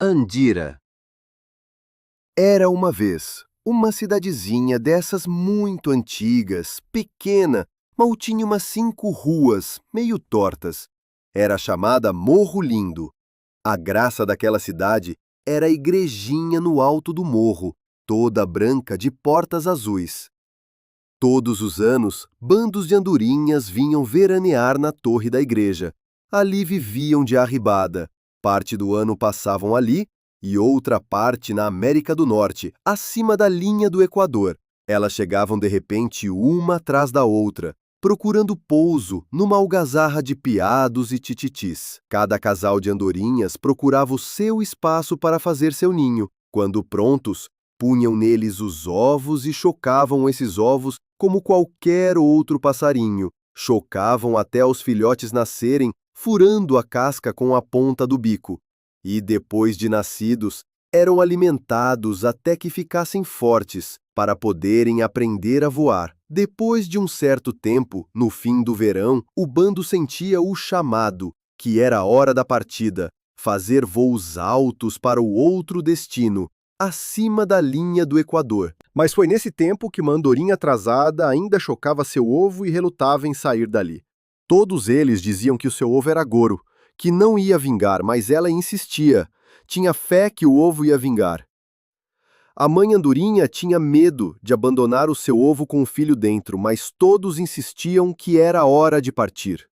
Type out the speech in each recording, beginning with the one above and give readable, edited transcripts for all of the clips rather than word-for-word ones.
Andira. Era uma vez uma cidadezinha dessas muito antigas, pequena, mal tinha umas 5 ruas, meio tortas. Era chamada Morro Lindo. A graça daquela cidade era a igrejinha no alto do morro, toda branca de portas azuis. Todos os anos, bandos de andorinhas vinham veranear na torre da igreja. Ali viviam de arribada. Parte do ano passavam ali e outra parte na América do Norte, acima da linha do Equador. Elas chegavam de repente uma atrás da outra, procurando pouso numa algazarra de piados e tititis. Cada casal de andorinhas procurava o seu espaço para fazer seu ninho. Quando prontos, punham neles os ovos e chocavam esses ovos como qualquer outro passarinho. Chocavam até os filhotes nascerem, furando a casca com a ponta do bico. E depois de nascidos, eram alimentados até que ficassem fortes, para poderem aprender a voar. Depois de um certo tempo, no fim do verão, o bando sentia o chamado, que era a hora da partida, fazer voos altos para o outro destino, acima da linha do Equador. Mas foi nesse tempo que uma andorinha atrasada ainda chocava seu ovo e relutava em sair dali. Todos eles diziam que o seu ovo era Goro, que não ia vingar, mas ela insistia. Tinha fé que o ovo ia vingar. A mãe andorinha tinha medo de abandonar o seu ovo com o filho dentro, mas todos insistiam que era hora de partir.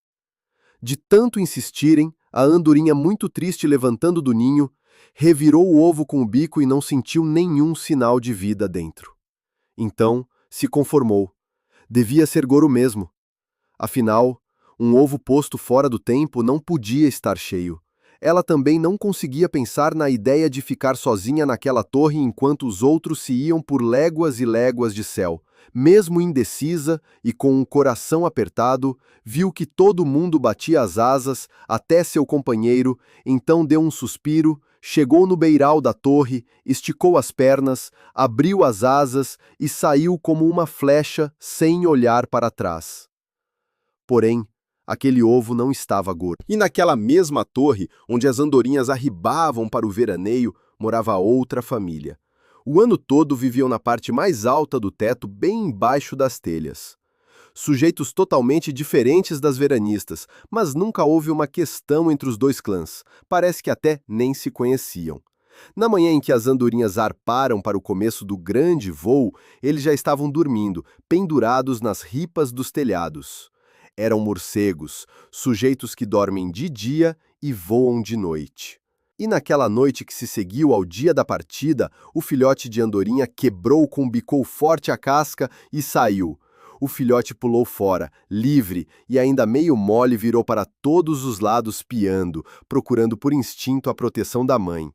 De tanto insistirem, a andorinha, muito triste levantando do ninho, revirou o ovo com o bico e não sentiu nenhum sinal de vida dentro. Então, se conformou. Devia ser Goro mesmo. Afinal, um ovo posto fora do tempo não podia estar cheio. Ela também não conseguia pensar na ideia de ficar sozinha naquela torre enquanto os outros se iam por léguas e léguas de céu. Mesmo indecisa e com o coração apertado, viu que todo mundo batia as asas, até seu companheiro, então deu um suspiro, chegou no beiral da torre, esticou as pernas, abriu as asas e saiu como uma flecha sem olhar para trás. Porém, aquele ovo não estava gordo. E naquela mesma torre, onde as andorinhas arribavam para o veraneio, morava outra família. O ano todo viviam na parte mais alta do teto, bem embaixo das telhas. Sujeitos totalmente diferentes das veranistas, mas nunca houve uma questão entre os dois clãs. Parece que até nem se conheciam. Na manhã em que as andorinhas arparam para o começo do grande voo, eles já estavam dormindo, pendurados nas ripas dos telhados. Eram morcegos, sujeitos que dormem de dia e voam de noite. E naquela noite que se seguiu ao dia da partida, o filhote de andorinha quebrou com o bico forte a casca e saiu. O filhote pulou fora, livre, e ainda meio mole virou para todos os lados piando, procurando por instinto a proteção da mãe.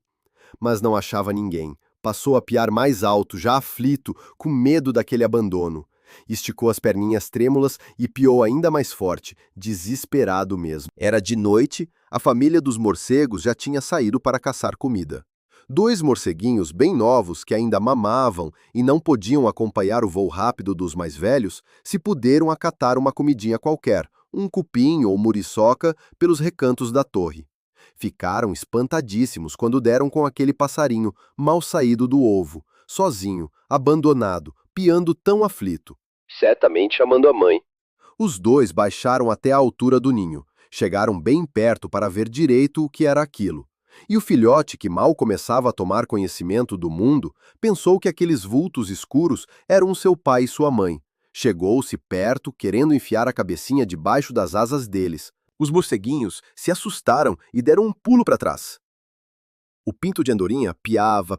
Mas não achava ninguém. Passou a piar mais alto, já aflito, com medo daquele abandono. Esticou as perninhas trêmulas e piou ainda mais forte, desesperado mesmo. Era de noite, a família dos morcegos já tinha saído para caçar comida. 2 morceguinhos bem novos, que ainda mamavam e não podiam acompanhar o voo rápido dos mais velhos, se puderam acatar uma comidinha qualquer, um cupim ou muriçoca, pelos recantos da torre. Ficaram espantadíssimos quando deram com aquele passarinho, mal saído do ovo, sozinho, abandonado, piando tão aflito. Certamente chamando a mãe. Os dois baixaram até a altura do ninho, chegaram bem perto para ver direito o que era aquilo. E o filhote, que mal começava a tomar conhecimento do mundo, pensou que aqueles vultos escuros eram seu pai e sua mãe. Chegou-se perto, querendo enfiar a cabecinha debaixo das asas deles. Os morceguinhos se assustaram e deram um pulo para trás. O pinto de andorinha piava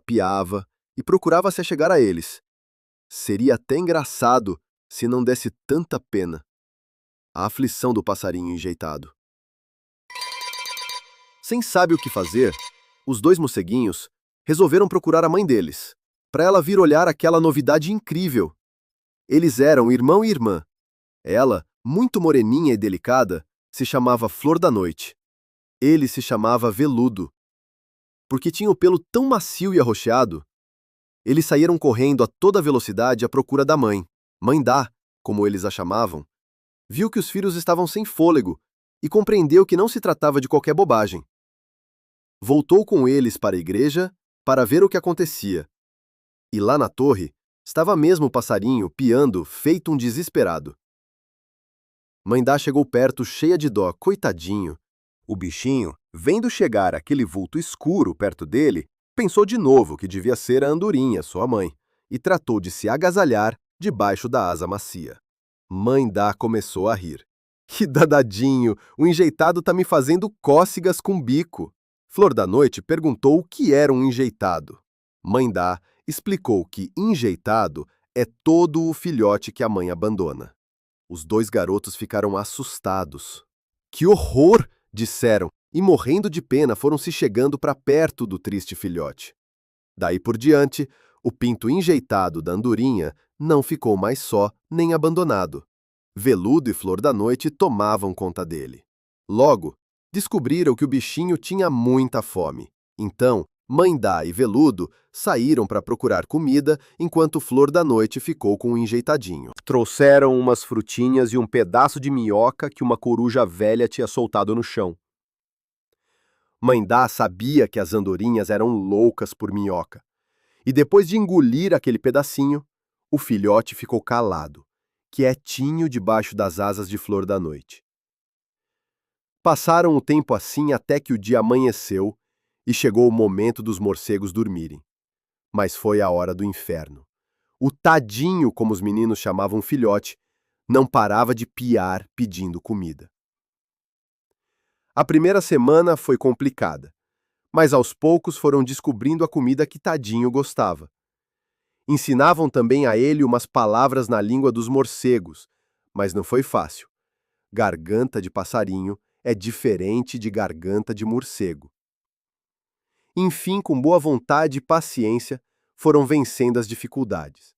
e procurava se achegar a eles. Seria até engraçado se não desse tanta pena. A aflição do passarinho enjeitado. Sem saber o que fazer, os 2 morceguinhos resolveram procurar a mãe deles, para ela vir olhar aquela novidade incrível. Eles eram irmão e irmã. Ela, muito moreninha e delicada, se chamava Flor da Noite. Ele se chamava Veludo. Porque tinha o pelo tão macio e arroxeado, eles saíram correndo a toda velocidade à procura da mãe. Mãe Dá, como eles a chamavam, viu que os filhos estavam sem fôlego e compreendeu que não se tratava de qualquer bobagem. Voltou com eles para a igreja para ver o que acontecia. E lá na torre, estava mesmo o passarinho piando, feito um desesperado. Mãe Dá chegou perto, cheia de dó. Coitadinho. O bichinho, vendo chegar aquele vulto escuro perto dele, pensou de novo que devia ser a andorinha, sua mãe, e tratou de se agasalhar debaixo da asa macia. Mãe Dá começou a rir. Que danadinho! O enjeitado tá me fazendo cócegas com o bico. Flor da Noite perguntou o que era um enjeitado. Mãe Dá explicou que enjeitado é todo o filhote que a mãe abandona. Os dois garotos ficaram assustados. Que horror! Disseram, e morrendo de pena foram se chegando para perto do triste filhote. Daí por diante, o pinto enjeitado da andorinha não ficou mais só nem abandonado. Veludo e Flor da Noite tomavam conta dele. Logo, descobriram que o bichinho tinha muita fome. Então, Mãe Dá e Veludo saíram para procurar comida, enquanto Flor da Noite ficou com o enjeitadinho. Trouxeram umas frutinhas e um pedaço de minhoca que uma coruja velha tinha soltado no chão. Mãe Dá sabia que as andorinhas eram loucas por minhoca. E depois de engolir aquele pedacinho, o filhote ficou calado, quietinho debaixo das asas de Flor da Noite. Passaram o tempo assim até que o dia amanheceu e chegou o momento dos morcegos dormirem. Mas foi a hora do inferno. O tadinho, como os meninos chamavam o filhote, não parava de piar pedindo comida. A primeira semana foi complicada, mas aos poucos foram descobrindo a comida que Tadinho gostava. Ensinavam também a ele umas palavras na língua dos morcegos, mas não foi fácil. Garganta de passarinho é diferente de garganta de morcego. Enfim, com boa vontade e paciência, foram vencendo as dificuldades.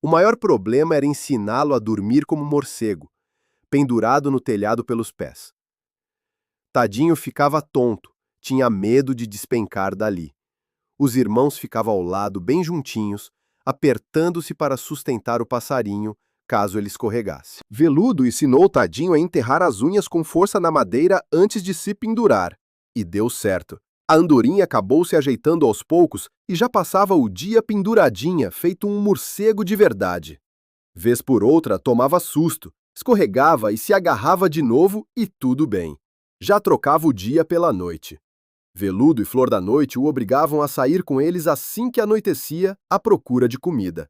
O maior problema era ensiná-lo a dormir como morcego, pendurado no telhado pelos pés. Tadinho ficava tonto, tinha medo de despencar dali. Os irmãos ficavam ao lado, bem juntinhos, apertando-se para sustentar o passarinho, caso ele escorregasse. Veludo ensinou Tadinho a enterrar as unhas com força na madeira antes de se pendurar. E deu certo. A andorinha acabou se ajeitando aos poucos e já passava o dia penduradinha, feito um morcego de verdade. Vez por outra, tomava susto, escorregava e se agarrava de novo e tudo bem. Já trocava o dia pela noite. Veludo e Flor da Noite o obrigavam a sair com eles assim que anoitecia, à procura de comida.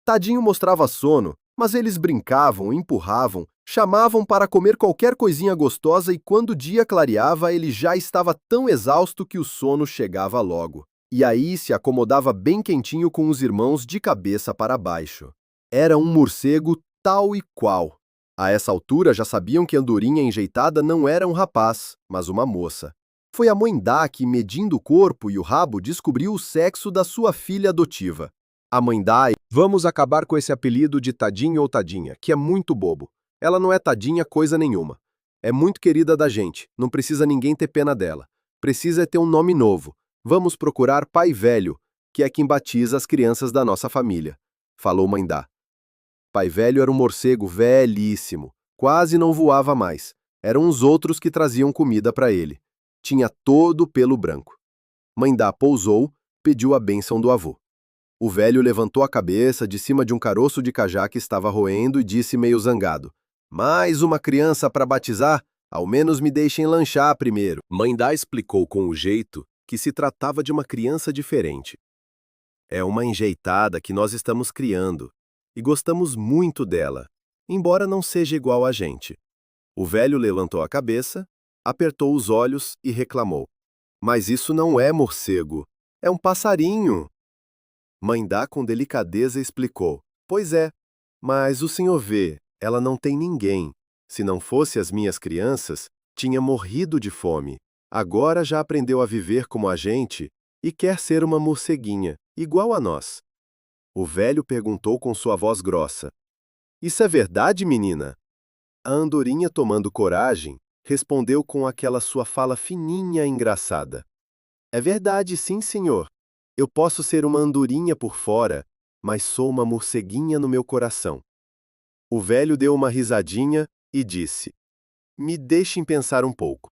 Tadinho mostrava sono, mas eles brincavam, empurravam, chamavam para comer qualquer coisinha gostosa e quando o dia clareava ele já estava tão exausto que o sono chegava logo. E aí se acomodava bem quentinho com os irmãos de cabeça para baixo. Era um morcego tal e qual. A essa altura já sabiam que Andorinha Enjeitada não era um rapaz, mas uma moça. Foi a Mãe Dá que, medindo o corpo e o rabo, descobriu o sexo da sua filha adotiva. A Mãe Dá... Vamos acabar com esse apelido de Tadinho ou Tadinha, que é muito bobo. Ela não é tadinha coisa nenhuma. É muito querida da gente, não precisa ninguém ter pena dela. Precisa ter um nome novo. Vamos procurar Pai Velho, que é quem batiza as crianças da nossa família, falou Mãe Dá. Pai Velho era um morcego velhíssimo, quase não voava mais. Eram os outros que traziam comida para ele. Tinha todo o pelo branco. Mãe Dá pousou, pediu a bênção do avô. O velho levantou a cabeça de cima de um caroço de cajá que estava roendo e disse meio zangado: mais uma criança para batizar? Ao menos me deixem lanchar primeiro. Mãe Dá explicou com o jeito que se tratava de uma criança diferente. É uma enjeitada que nós estamos criando, e gostamos muito dela, embora não seja igual a gente. O velho levantou a cabeça, apertou os olhos e reclamou: mas isso não é morcego, é um passarinho. Mãe Dá com delicadeza explicou: pois é, mas o senhor vê, ela não tem ninguém. Se não fosse as minhas crianças, tinha morrido de fome. Agora já aprendeu a viver como a gente e quer ser uma morceguinha, igual a nós. O velho perguntou com sua voz grossa: isso é verdade, menina? A andorinha, tomando coragem, respondeu com aquela sua fala fininha e engraçada: é verdade, sim, senhor. Eu posso ser uma andorinha por fora, mas sou uma morceguinha no meu coração. O velho deu uma risadinha e disse: me deixem pensar um pouco.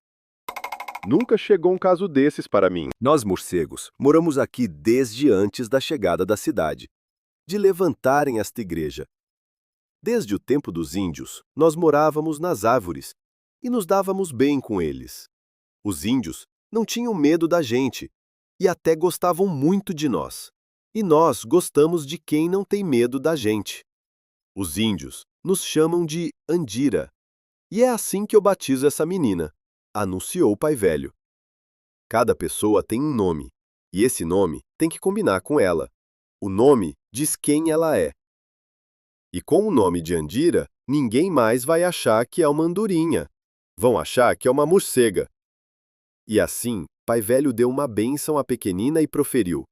Nunca chegou um caso desses para mim. Nós, morcegos, moramos aqui desde antes da chegada da cidade, de levantarem esta igreja. Desde o tempo dos índios, nós morávamos nas árvores e nos dávamos bem com eles. Os índios não tinham medo da gente e até gostavam muito de nós. E nós gostamos de quem não tem medo da gente. Os índios nos chamam de Andira. E é assim que eu batizo essa menina, anunciou o pai velho. Cada pessoa tem um nome, e esse nome tem que combinar com ela. O nome diz quem ela é. E com o nome de Andira, ninguém mais vai achar que é uma andorinha. Vão achar que é uma morcega. E assim, pai velho deu uma bênção à pequenina e proferiu: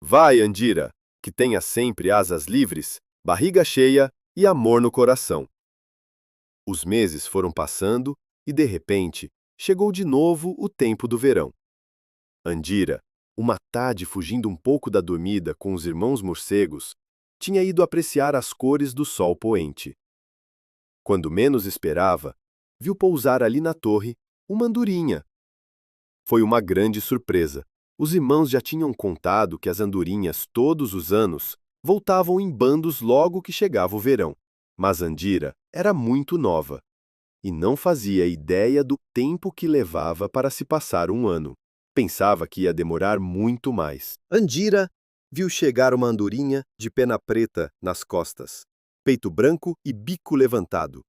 Vai, Andira, que tenha sempre asas livres, barriga cheia e amor no coração. Os meses foram passando e, de repente, chegou de novo o tempo do verão. Andira, uma tarde fugindo um pouco da dormida com os irmãos morcegos, tinha ido apreciar as cores do sol poente. Quando menos esperava, viu pousar ali na torre uma andorinha. Foi uma grande surpresa. Os irmãos já tinham contado que as andorinhas, todos os anos, voltavam em bandos logo que chegava o verão. Mas Andira era muito nova e não fazia ideia do tempo que levava para se passar um ano. Pensava que ia demorar muito mais. Andira viu chegar uma andorinha de pena preta nas costas, peito branco e bico levantado,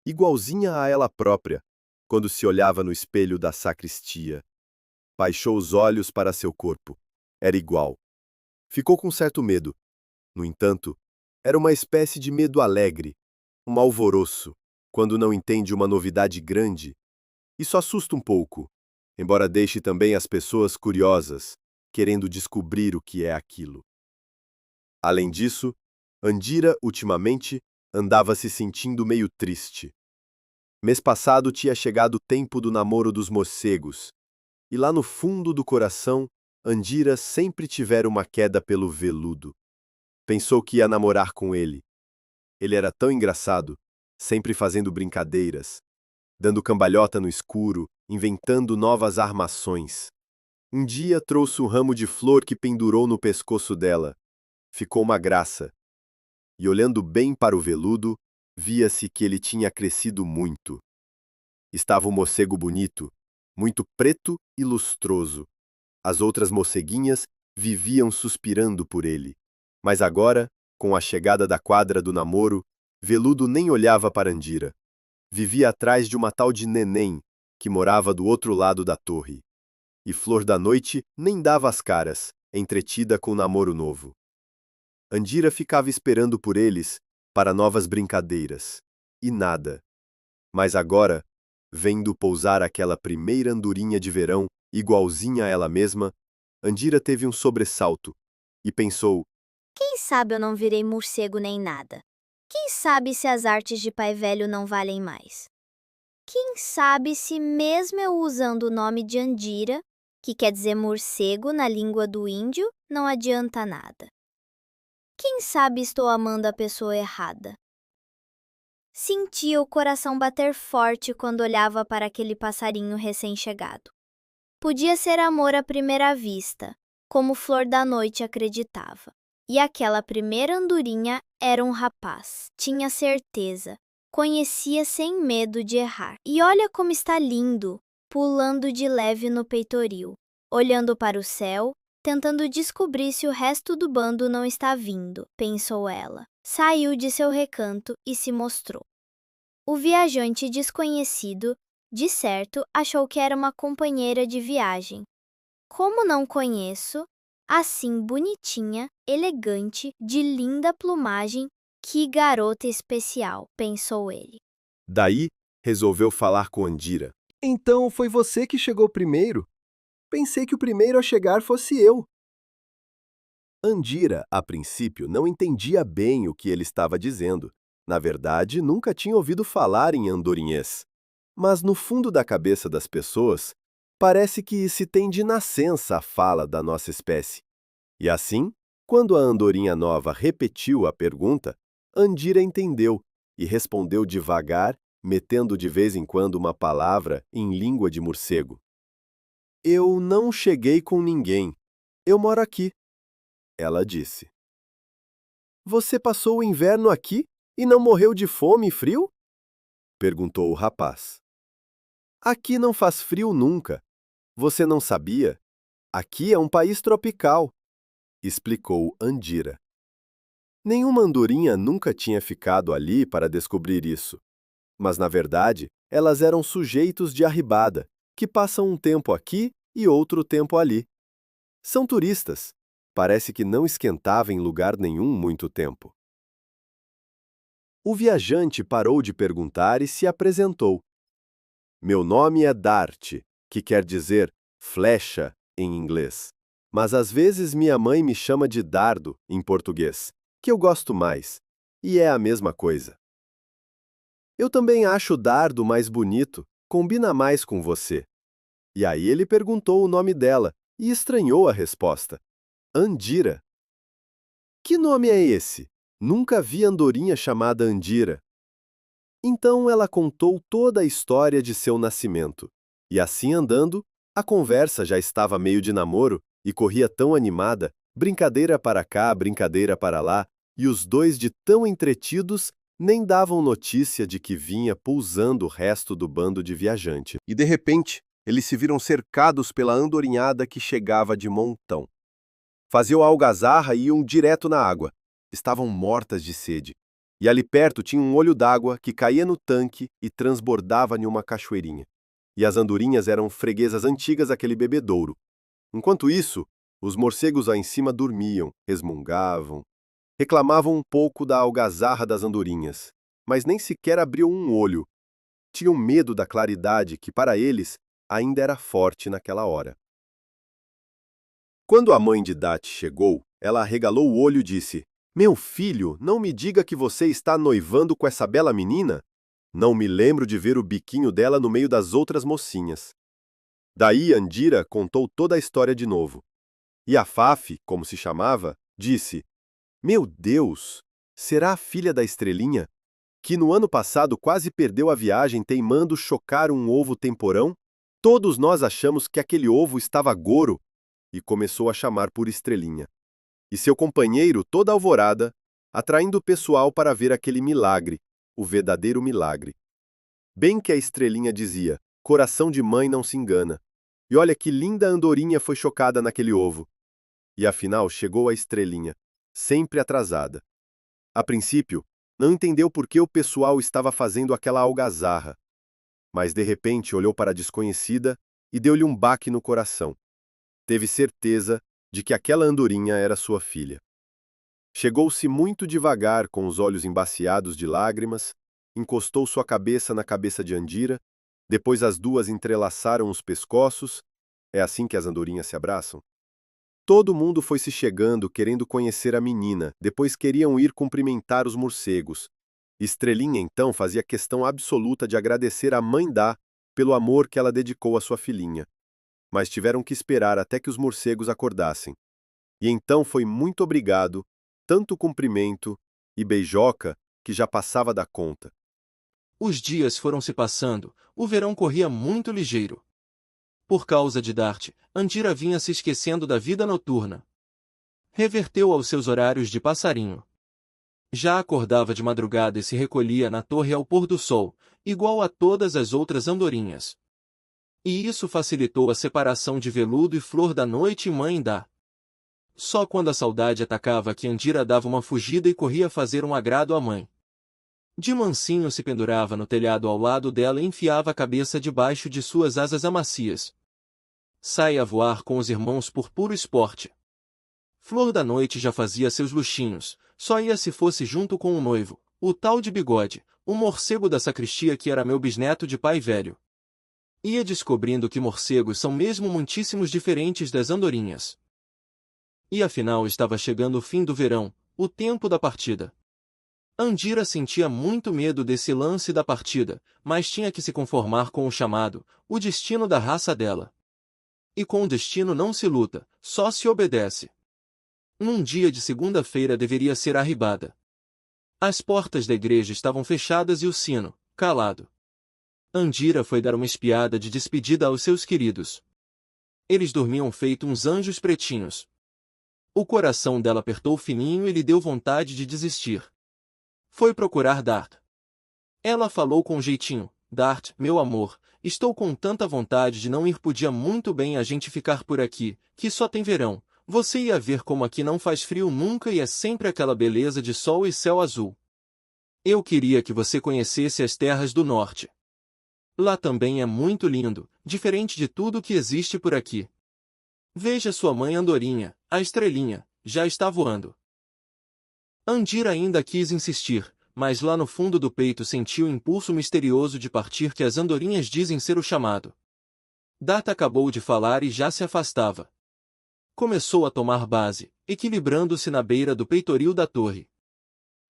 igualzinha a ela própria, quando se olhava no espelho da sacristia. Baixou os olhos para seu corpo. Era igual. Ficou com certo medo. No entanto, era uma espécie de medo alegre, um alvoroço, quando não entende uma novidade grande. Isso assusta um pouco, embora deixe também as pessoas curiosas, querendo descobrir o que é aquilo. Além disso, Andira, ultimamente, andava se sentindo meio triste. Mês passado tinha chegado o tempo do namoro dos morcegos, e lá no fundo do coração, Andira sempre tivera uma queda pelo veludo. Pensou que ia namorar com ele. Ele era tão engraçado, sempre fazendo brincadeiras, dando cambalhota no escuro, inventando novas armações. Um dia trouxe um ramo de flor que pendurou no pescoço dela. Ficou uma graça. E olhando bem para o veludo, via-se que ele tinha crescido muito. Estava um morcego bonito, muito preto e lustroso. As outras morceguinhas viviam suspirando por ele. Mas agora, com a chegada da quadra do namoro, Veludo nem olhava para Andira. Vivia atrás de uma tal de Neném, que morava do outro lado da torre. E Flor da Noite nem dava as caras, entretida com o namoro novo. Andira ficava esperando por eles para novas brincadeiras. E nada. Mas agora, vendo pousar aquela primeira andorinha de verão, igualzinha a ela mesma, Andira teve um sobressalto e pensou: Quem sabe eu não virei morcego nem nada? Quem sabe se as artes de pai velho não valem mais? Quem sabe se mesmo eu usando o nome de Andira, que quer dizer morcego na língua do índio, não adianta nada? Quem sabe estou amando a pessoa errada? Sentia o coração bater forte quando olhava para aquele passarinho recém-chegado. Podia ser amor à primeira vista, como Flor da Noite acreditava. E aquela primeira andorinha era um rapaz, tinha certeza, conhecia sem medo de errar. E olha como está lindo, pulando de leve no peitoril, olhando para o céu, tentando descobrir se o resto do bando não está vindo, pensou ela. Saiu de seu recanto e se mostrou. O viajante desconhecido, de certo, achou que era uma companheira de viagem. Como não conheço, assim bonitinha, elegante, de linda plumagem, que garota especial, pensou ele. Daí, resolveu falar com Andira. Então foi você que chegou primeiro? Pensei que o primeiro a chegar fosse eu. Andira, a princípio, não entendia bem o que ele estava dizendo. Na verdade, nunca tinha ouvido falar em andorinhês. Mas no fundo da cabeça das pessoas, parece que se tem de nascença a fala da nossa espécie. E assim, quando a andorinha nova repetiu a pergunta, Andira entendeu e respondeu devagar, metendo de vez em quando uma palavra em língua de morcego. Eu não cheguei com ninguém. Eu moro aqui, ela disse. Você passou o inverno aqui e não morreu de fome e frio? Perguntou o rapaz. Aqui não faz frio nunca. Você não sabia? Aqui é um país tropical, explicou Andira. Nenhuma andorinha nunca tinha ficado ali para descobrir isso. Mas, na verdade, elas eram sujeitos de arribada, que passam um tempo aqui e outro tempo ali. São turistas. Parece que não esquentava em lugar nenhum muito tempo. O viajante parou de perguntar e se apresentou. Meu nome é Dart, que quer dizer flecha em inglês. Mas às vezes minha mãe me chama de dardo em português, que eu gosto mais, e é a mesma coisa. Eu também acho o dardo mais bonito, combina mais com você. E aí ele perguntou o nome dela e estranhou a resposta. Andira. Que nome é esse? Nunca vi andorinha chamada Andira. Então ela contou toda a história de seu nascimento. E assim andando, a conversa já estava meio de namoro e corria tão animada, brincadeira para cá, brincadeira para lá, e os dois de tão entretidos nem davam notícia de que vinha pousando o resto do bando de viajante. E de repente, eles se viram cercados pela andorinhada que chegava de montão. Faziam a algazarra e iam direto na água. Estavam mortas de sede. E ali perto tinha um olho d'água que caía no tanque e transbordava em uma cachoeirinha. E as andorinhas eram freguesas antigas daquele bebedouro. Enquanto isso, os morcegos lá em cima dormiam, resmungavam, reclamavam um pouco da algazarra das andorinhas, mas nem sequer abriam um olho. Tinham medo da claridade que, para eles, ainda era forte naquela hora. Quando a mãe de Dat chegou, ela arregalou o olho e disse: Meu filho, não me diga que você está noivando com essa bela menina? Não me lembro de ver o biquinho dela no meio das outras mocinhas. Daí Andira contou toda a história de novo. E a Faf, como se chamava, disse: Meu Deus, será a filha da estrelinha? Que no ano passado quase perdeu a viagem teimando chocar um ovo temporão? Todos nós achamos que aquele ovo estava goro, e começou a chamar por estrelinha. E seu companheiro, toda alvorada, atraindo o pessoal para ver aquele milagre, o verdadeiro milagre. Bem que a estrelinha dizia: coração de mãe não se engana. E olha que linda andorinha foi chocada naquele ovo. E afinal chegou a estrelinha, sempre atrasada. A princípio, não entendeu por que o pessoal estava fazendo aquela algazarra. Mas de repente olhou para a desconhecida e deu-lhe um baque no coração. Teve certeza de que aquela andorinha era sua filha. Chegou-se muito devagar, com os olhos embaciados de lágrimas, encostou sua cabeça na cabeça de Andira, depois as duas entrelaçaram os pescoços. É assim que as andorinhas se abraçam? Todo mundo foi se chegando, querendo conhecer a menina, depois queriam ir cumprimentar os morcegos. Estrelinha, então, fazia questão absoluta de agradecer à mãe Dá pelo amor que ela dedicou à sua filhinha. Mas tiveram que esperar até que os morcegos acordassem. E então foi muito obrigado, tanto cumprimento e beijoca que já passava da conta. Os dias foram se passando, o verão corria muito ligeiro. Por causa de Dart, Andira vinha se esquecendo da vida noturna. Reverteu aos seus horários de passarinho. Já acordava de madrugada e se recolhia na torre ao pôr do sol, igual a todas as outras andorinhas. E isso facilitou a separação de Veludo e Flor da Noite e Mãe Dá. Só quando a saudade atacava que Andira dava uma fugida e corria fazer um agrado à mãe. De mansinho se pendurava no telhado ao lado dela e enfiava a cabeça debaixo de suas asas amacias. Saia a voar com os irmãos por puro esporte. Flor da Noite já fazia seus luxinhos, só ia se fosse junto com o noivo, o tal de Bigode, o morcego da sacristia que era meu bisneto de pai velho. Ia descobrindo que morcegos são mesmo muitíssimos diferentes das andorinhas. E afinal estava chegando o fim do verão, o tempo da partida. Andira sentia muito medo desse lance da partida, mas tinha que se conformar com o chamado, o destino da raça dela. E com o destino não se luta, só se obedece. Num dia de segunda-feira deveria ser arribada. As portas da igreja estavam fechadas e o sino, calado. Andira foi dar uma espiada de despedida aos seus queridos. Eles dormiam feito uns anjos pretinhos. O coração dela apertou fininho e lhe deu vontade de desistir. Foi procurar Dart. Ela falou com jeitinho: Dart, meu amor, estou com tanta vontade de não ir, podia muito bem a gente ficar por aqui, que só tem verão. Você ia ver como aqui não faz frio nunca e é sempre aquela beleza de sol e céu azul. Eu queria que você conhecesse as terras do norte. Lá também é muito lindo, diferente de tudo que existe por aqui. Veja sua mãe Andorinha, a estrelinha, já está voando. Andira ainda quis insistir, mas lá no fundo do peito sentiu o impulso misterioso de partir que as andorinhas dizem ser o chamado. Dart acabou de falar e já se afastava. Começou a tomar base, equilibrando-se na beira do peitoril da torre.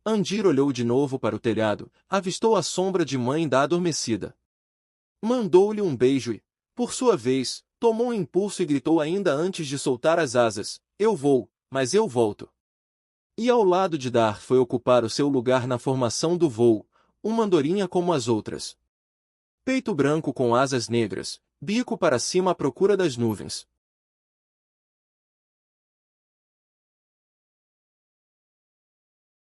Andira olhou de novo para o telhado, avistou a sombra de mãe da adormecida. Mandou-lhe um beijo e, por sua vez, tomou um impulso e gritou ainda antes de soltar as asas: eu vou, mas eu volto. E ao lado de Dart foi ocupar o seu lugar na formação do voo, uma andorinha como as outras. Peito branco com asas negras, bico para cima à procura das nuvens.